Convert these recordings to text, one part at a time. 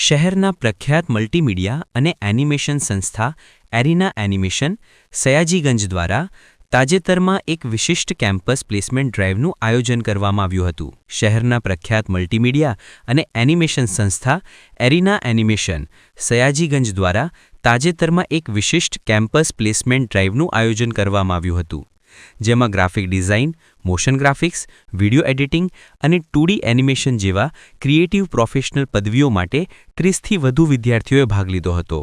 શહેરના પ્રખ્યાત મલ્ટીમીડિયા અને એનિમેશન સંસ્થા એરિના એનિમેશન સયાજીગંજ દ્વારા તાજેતરમાં એક વિશિષ્ટ કેમ્પસ પ્લેસમેન્ટ ડ્રાઇવનું આયોજન કરવામાં આવ્યું હતું. શહેરના પ્રખ્યાત મલ્ટીમીડિયા અને એનિમેશન સંસ્થા એરિના એનિમેશન સયાજીગંજ દ્વારા તાજેતરમાં એક વિશિષ્ટ કેમ્પસ પ્લેસમેન્ટ ડ્રાઇવનું આયોજન કરવામાં આવ્યું હતું, જેમાં graphic design, motion graphics, video editing અને 2D એનિમેશન જેવા ક્રિએટિવ પ્રોફેશનલ પદવીઓ માટે 30થી વધુ વિદ્યાર્થીઓએ ભાગ લીધો હતો.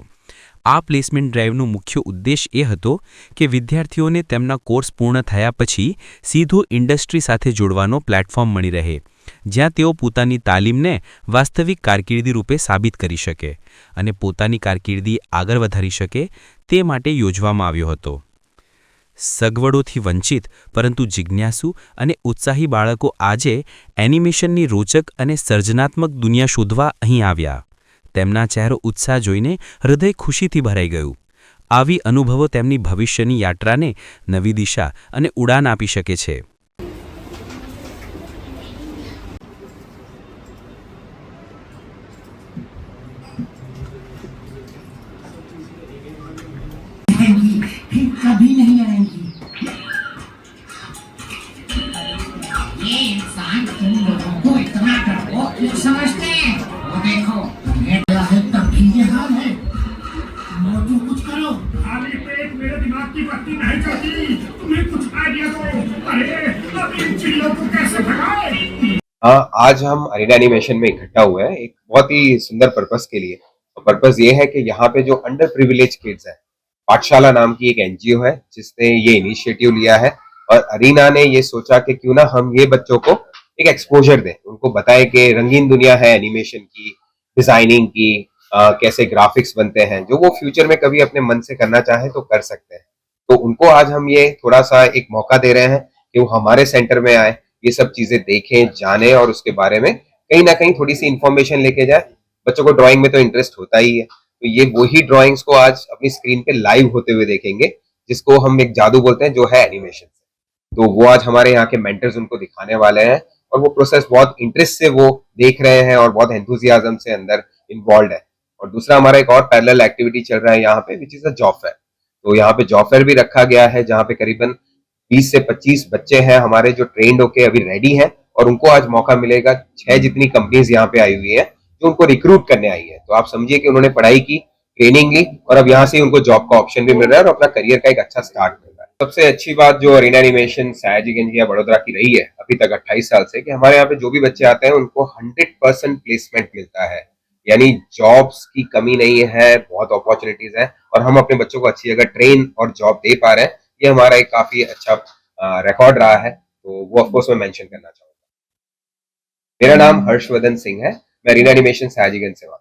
આ પ્લેસમેન્ટ ડ્રાઇવનો મુખ્ય ઉદ્દેશ એ હતો કે વિદ્યાર્થીઓને તેમના કોર્સ પૂર્ણ થયા પછી સીધો ઇન્ડસ્ટ્રી સાથે જોડવાનો પ્લેટફોર્મ મળી રહે, જ્યાં તેઓ પોતાની તાલીમને વાસ્તવિક કારકિર્દી રૂપે સાબિત કરી શકે અને પોતાની કારકિર્દી આગળ વધારી શકે તે માટે યોજવામાં આવ્યો હતો. સગવડોથી વંચિત પરંતુ જિજ્ઞાસુ અને ઉત્સાહી બાળકો આજે એનિમેશનની રોચક અને સર્જનાત્મક દુનિયા શોધવા અહીં આવ્યા. તેમના ચહેરો ઉત્સાહ જોઈને હૃદય ખુશીથી ભરાઈ ગયું. આવી અનુભવો તેમની ભવિષ્યની યાત્રાને નવી દિશા અને ઉડાન આપી શકે છે. कभी नहीं आएंगी. ये इंसान तुम लोगों को इतना डरपोक क्यों समझते हैं? वो देखो ये डरा है तब भी ये हाल है. मोटू कुछ करो. खाली पेट मेरे दिमाग की बत्ती नहीं चलती. तुम्हें कुछ आइडिया दो. अरे अब इन चिड़ियों को कैसे भगाए? आज हम अरीना एनिमेशन में इकट्ठा हुए हैं एक बहुत ही सुंदर पर्पस के लिए. पर्पस ये है कि यहाँ पे जो अंडर प्रिविलेज किड्स हैं, पाठशाला नाम की एक एनजीओ है जिसने ये इनिशिएटिव लिया है और अरीना ने ये सोचा कि क्यों ना हम ये बच्चों को एक एक्सपोजर दें, उनको बताएं कि रंगीन दुनिया है एनिमेशन की, डिजाइनिंग की, कैसे ग्राफिक्स बनते हैं, जो वो फ्यूचर में कभी अपने मन से करना चाहे तो कर सकते हैं. तो उनको आज हम ये थोड़ा सा एक मौका दे रहे हैं कि वो हमारे सेंटर में आए, ये सब चीजें देखें, जाने और उसके बारे में कहीं ना कहीं थोड़ी सी इंफॉर्मेशन लेके जाए. बच्चों को ड्राइंग में तो इंटरेस्ट होता ही है, तो ये वही ड्राइंग्स को आज अपनी स्क्रीन पे लाइव होते हुए देखेंगे, जिसको हम एक जादू बोलते हैं, जो है एनिमेशन. तो वो आज हमारे यहाँ के मेंटर्स उनको दिखाने वाले हैं और वो प्रोसेस बहुत इंटरेस्ट से वो देख रहे हैं और बहुत एंथुजियाज्म से अंदर इन्वॉल्व है. और दूसरा हमारा एक और पैरेलल एक्टिविटी चल रहा है यहाँ पे, which is a job fair. तो यहाँ पे जॉब फेयर भी रखा गया है, जहाँ पे करीबन 20 से 25 बच्चे हैं हमारे जो ट्रेंड होके अभी रेडी हैं और उनको आज मौका मिलेगा. 6 जितनी कंपनीज यहाँ पे आई हुई है जो उनको रिक्रूट करने आई है. तो आप समझिए कि उन्होंने पढ़ाई की, ट्रेनिंग ली और अब यहाँ से उनको जॉब का ऑप्शन भी मिल रहा है और अपना करियर का एक अच्छा स्टार्ट मिल रहा है. सबसे अच्छी बात जो अरीना एनिमेशन सयाजीगंज या बड़ोदरा की रही है अभी तक 28 साल से, कि हमारे यहाँ पे जो भी बच्चे आते हैं उनको 100% प्लेसमेंट मिलता है. यानी जॉब्स की कमी नहीं है, बहुत अपॉर्चुनिटीज है और हम अपने बच्चों को अच्छी जगह ट्रेन और जॉब दे पा रहे हैं. ये हमारा एक काफी अच्छा रिकॉर्ड रहा है, तो वो ऑफकोर्स मैं मेंशन करना चाहूंगा. मेरा नाम हर्षवर्धन सिंह है, मैं अरीना एनिमेशन सयाजीगंज से हूँ.